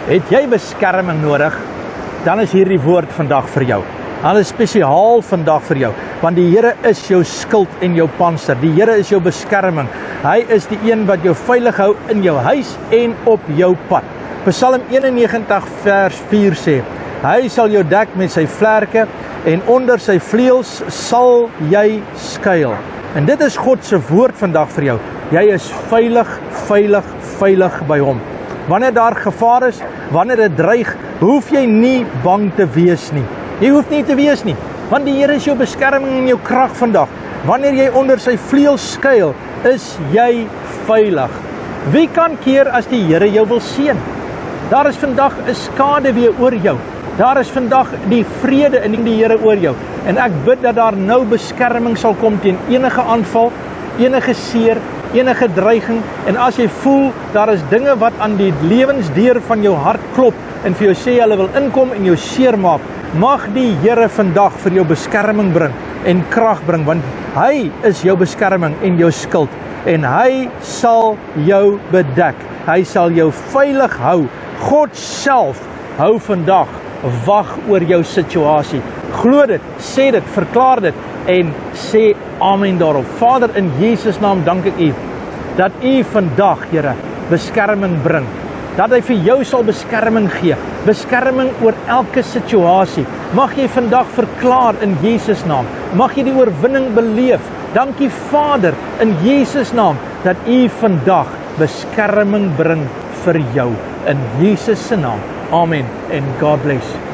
Het jy beskerming nodig? Dan is hierdie woord vandag vir jou. Dan is spesiaal vandag vir jou, want die Here is jou skild en jou panser. Die Here is jou beskerming. Hy is die een wat jou veilig hou in jou huis en op jou pad. Psalm 91 vers 4 sê, hy sal jou dek met sy vlerke en onder sy vleuels sal jy skuil. En dit is God se woord vandag vir jou. Jy is veilig, veilig, veilig by hom. Wanneer daar gevaar is, wanneer dit dreig, hoef jy nie bang te wees nie. Jy hoef nie te wees nie, want die Here is jou beskerming en jou krag vandag. Wanneer jy onder sy vleuels skuil, is jy veilig. Wie kan keer as die Here jou wil seën? Daar is vandag 'n skade weer oor jou. Daar is vandag die vrede in die Here oor jou. En ek bid dat daar nou beskerming sal kom teen enige aanval, enige seer, enige dreiging. En as jy voel, daar is dinge wat aan die lewensdeur van jou hart klop en vir jou sê hulle wil inkom en jou seer maak, mag die Here vandag vir jou beskerming bring en krag bring, want hy is jou beskerming en jou skild. En hy sal jou bedek. Hy sal jou veilig hou. God self hou vandag wag oor jou situasie. Glo dit, sê dit, verklaar dit en sê amen daarop. Vader, in Jesus naam dank ek U dat U vandag, Here, beskerming bring. Dat hy vir jou sal beskerming gee. Beskerming oor elke situasie. Mag jy vandag verklaar in Jesus naam. Mag jy die oorwinning beleef. Dankie Vader, in Jesus naam, dat U vandag beskerming bring vir jou. In Jesus se naam. Amen. And God bless.